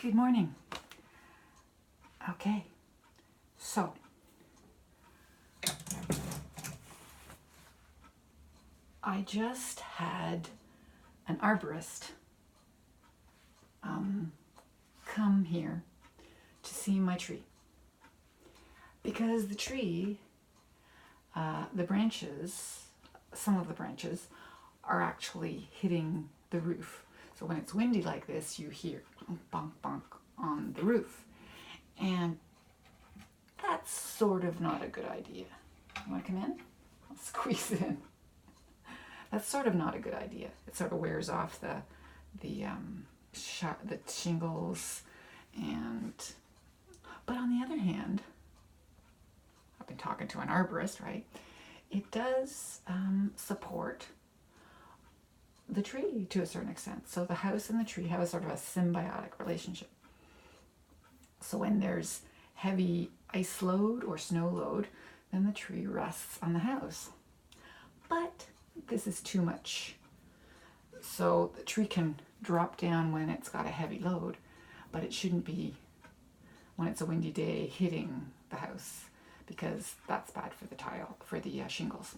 Good morning. Okay, so I just had an arborist come here to see my tree because the tree, the branches, some of the branches are actually hitting the roof. So when it's windy like this, you hear bonk bonk on the roof. And that's sort of not a good idea. You want to come in? I'll squeeze it in. That's sort of not a good idea. It sort of wears off the shingles, but on the other hand, I've been talking to an arborist, right? It does support the tree to a certain extent. So the house and the tree have a sort of a symbiotic relationship. So when there's heavy ice load or snow load, then the tree rests on the house. But this is too much. So the tree can drop down when it's got a heavy load, but it shouldn't be when it's a windy day hitting the house, because that's bad for the tile, for the shingles.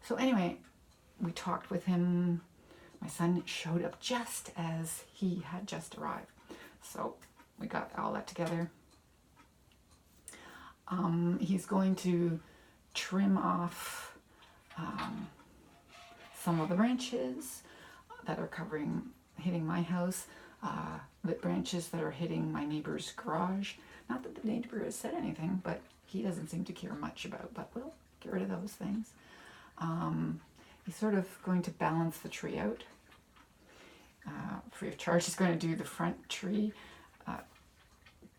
So anyway, we talked with him. My son showed up just as he had just arrived. So we got all that together. He's going to trim off some of the branches that are hitting my house, the branches that are hitting my neighbor's garage. Not that the neighbor has said anything, but he doesn't seem to care much about, but we'll get rid of those things. He's sort of going to balance the tree out. Free of charge. He's going to do the front tree,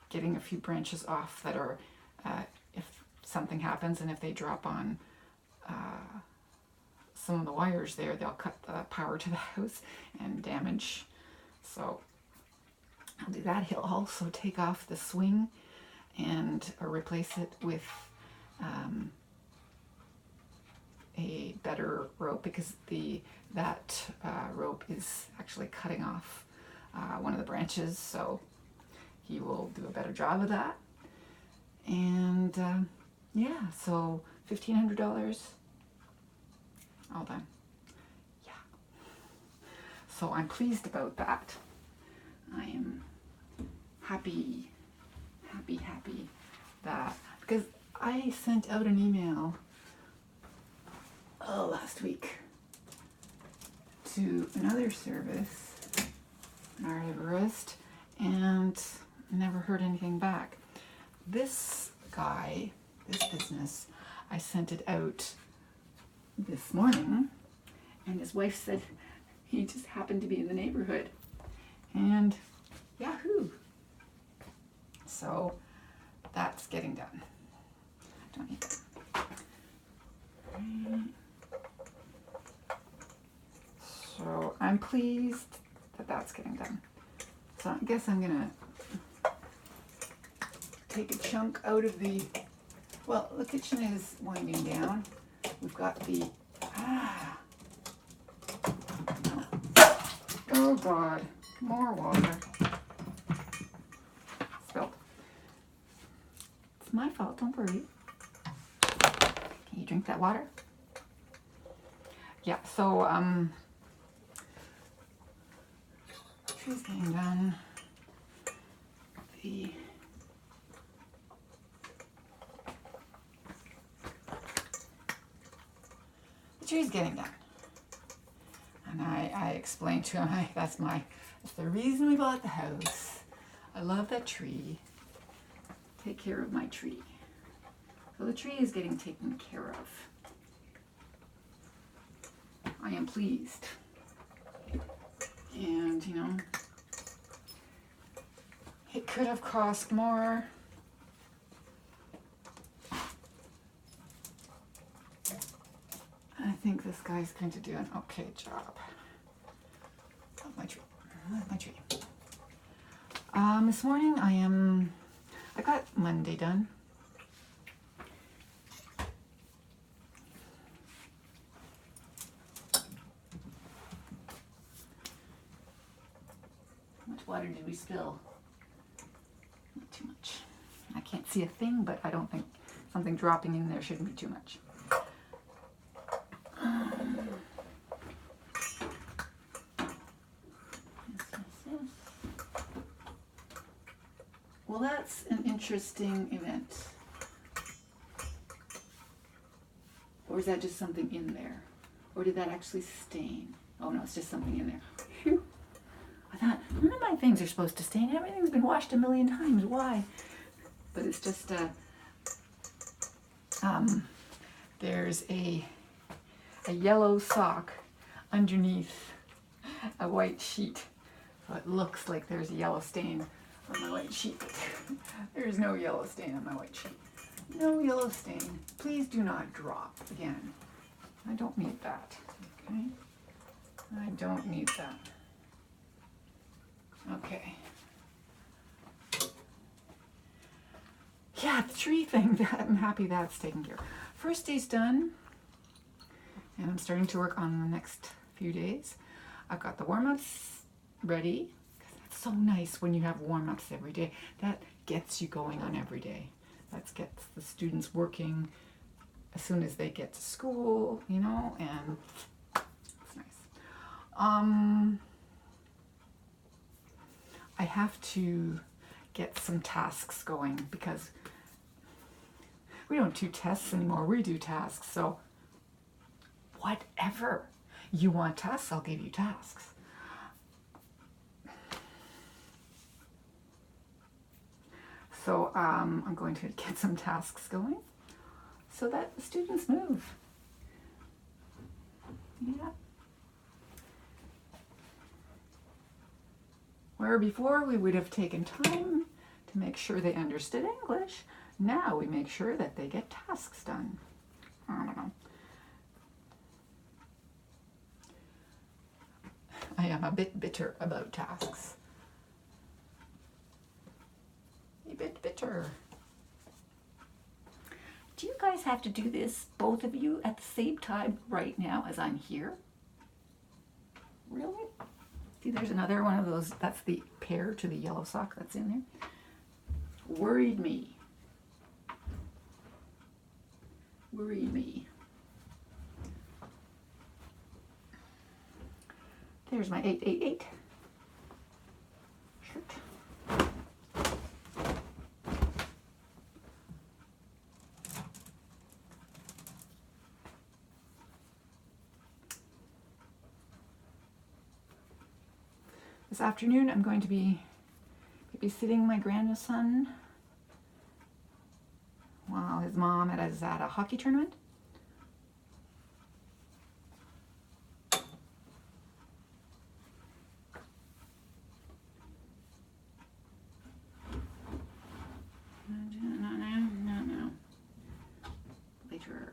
getting a few branches off that are, if something happens and if they drop on some of the wires there, they'll cut the power to the house and damage. So I'll do that. He'll also take off the swing and replace it with a better rope, because that rope is actually cutting off one of the branches, so he will do a better job of that. And yeah, so $1,500 all done. Yeah, so I'm pleased about that. I am happy that, because I sent out an email last week to another service, an arborist, and never heard anything back. This guy, this business, I sent it out this morning, and his wife said he just happened to be in the neighborhood, and yahoo! So that's getting done. Don't need that. So I'm pleased that that's getting done. So I guess I'm gonna take a chunk out of the kitchen is winding down. We've got the oh God, more water spilled. It's my fault, don't worry. Can you drink that water? Yeah, so tree's getting done. The tree's getting done. And I explained to him, that's the reason we bought the house. I love that tree. Take care of my tree. So the tree is getting taken care of. I am pleased. And, it could have cost more. I think this guy's going to do an okay job. Love my tree. Love my tree. This morning I got Monday done. How much water did we spill? too much. I can't see a thing, but I don't think something dropping in there shouldn't be too much. Yes. Well, that's an interesting event. Or is that just something in there? Or did that actually stain? Oh no, it's just something in there. Phew. I thought, none of my things are supposed to stain. Everything's been washed a million times. Why? But it's just there's a yellow sock underneath a white sheet. So it looks like there's a yellow stain on my white sheet. There's no yellow stain on my white sheet. No yellow stain. Please do not drop again. I don't need that. Okay? I don't need that. Okay. Yeah, the tree thing, I'm happy that's taken care of. First day's done, and I'm starting to work on the next few days. I've got the warm-ups ready. That's so nice when you have warm-ups every day. That gets you going on every day. That gets the students working as soon as they get to school, you know, and it's nice. I have to get some tasks going because we don't do tests anymore. We do tasks. So whatever you want tasks, I'll give you tasks. So I'm going to get some tasks going so that the students move. Yeah. Where before we would have taken time to make sure they understood English, now we make sure that they get tasks done. I don't know. I am a bit bitter about tasks. A bit bitter. Do you guys have to do this, both of you, at the same time right now as I'm here? Really? See, there's another one of those. That's the pair to the yellow sock that's in there. Worried me. Worried me. There's my 888 shirt. This afternoon I'm going to be babysitting my grandson while his mom is at a hockey tournament. No. Later.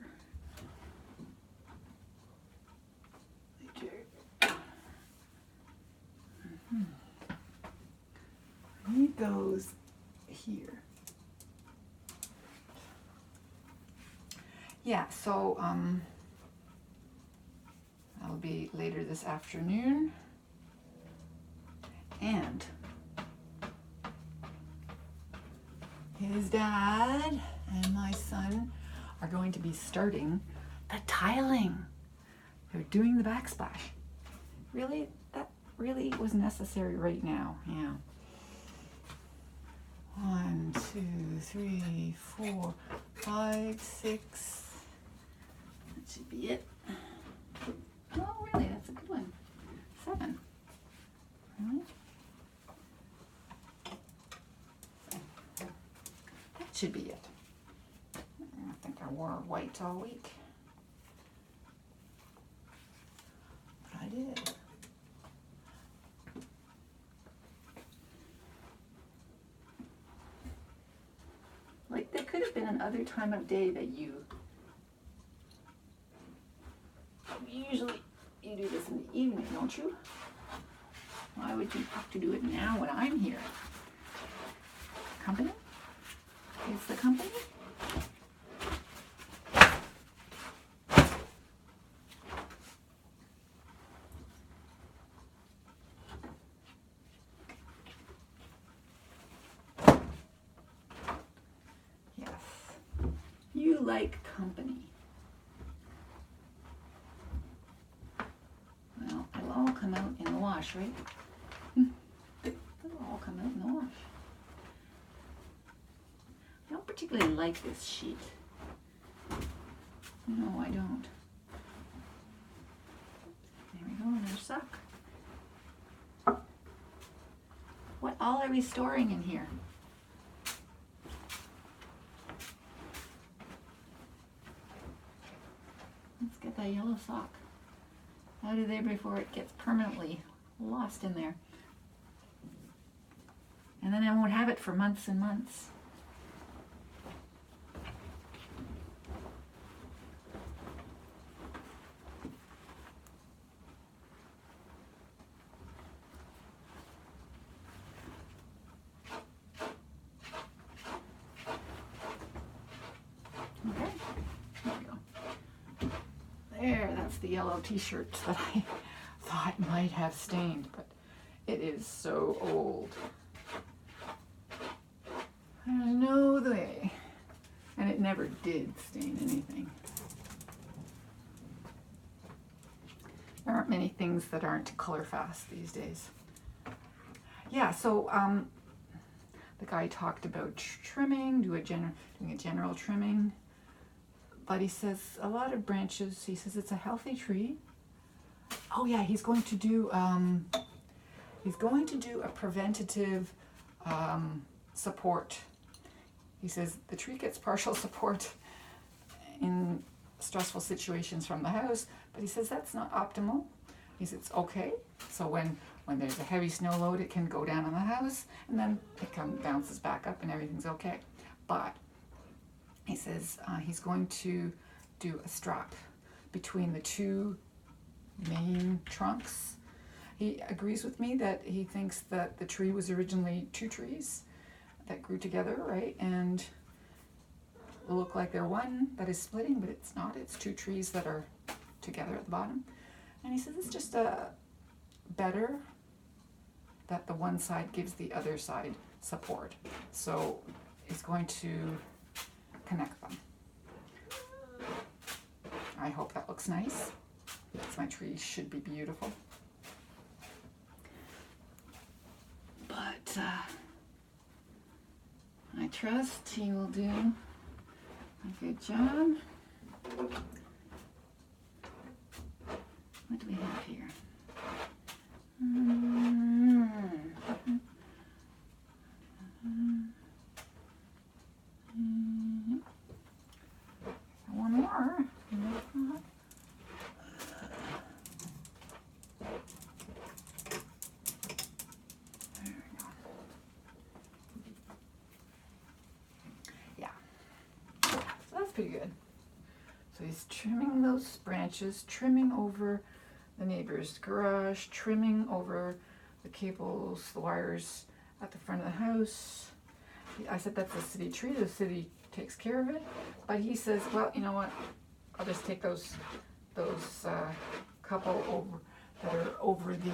I need those here. Yeah, so that'll be later this afternoon. And his dad and my son are going to be starting the tiling. They're doing the backsplash. Really? That really was necessary right now. Yeah. 1, 2, 3, 4, 5, 6. That should be it. Oh, really? That's a good one. 7. Really? That should be it. I think I wore white all week. But I did. Like, there could have been another time of day that usually you do this in the evening, don't you? Why would you have to do it now when I'm here? Company? It's the company? like company? Well, it'll all come out in the wash, right? It'll all come out in the wash. I don't particularly like this sheet. No, I don't. There we go, another sock. What all are we storing in here? Let's get that yellow sock out of there before it gets permanently lost in there. And then I won't have it for months and months. Okay, there we go. There, that's the yellow t-shirt that I thought might have stained, but it is so old. There's no way. And it never did stain anything. There aren't many things that aren't color fast these days. Yeah, so the guy talked about trimming, doing a general trimming. But he says a lot of branches, he says it's a healthy tree. Oh yeah, he's going to do a preventative support. He says the tree gets partial support in stressful situations from the house, but he says that's not optimal. He says it's okay. So when there's a heavy snow load, it can go down on the house, and then it bounces back up and everything's okay. But he says he's going to do a strap between the two main trunks. He agrees with me that he thinks that the tree was originally two trees that grew together, right? And look like they're one that is splitting, but it's not. It's two trees that are together at the bottom. And he says it's just better that the one side gives the other side support. So he's going to connect them. I hope that looks nice, because my tree should be beautiful. But I trust he will do a good job. What do we have here? One more. There we go. Yeah. So that's pretty good. So he's trimming those branches, trimming over the neighbor's garage, trimming over the cables, the wires at the front of the house. I said that's a city tree, the city takes care of it. But he says, well, you know what? I'll just take those couple over that are over the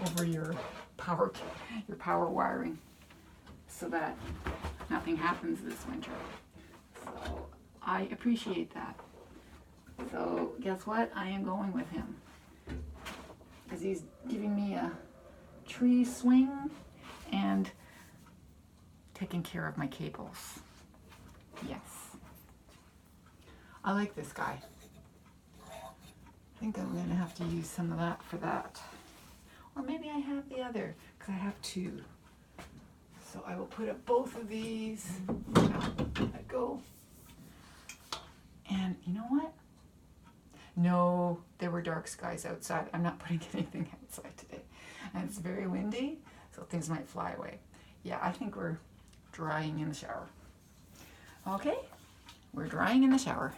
over your power wiring, so that nothing happens this winter. So I appreciate that. So guess what? I am going with him, because he's giving me a tree swing and taking care of my cables. Yes. I like this guy. I think I'm going to have to use some of that for that. Or maybe I have the other, because I have two. So I will put up both of these. Let go. And you know what? No, there were dark skies outside. I'm not putting anything outside today. And it's very windy, so things might fly away. Yeah, I think we're drying in the shower. Okay, we're drying in the shower.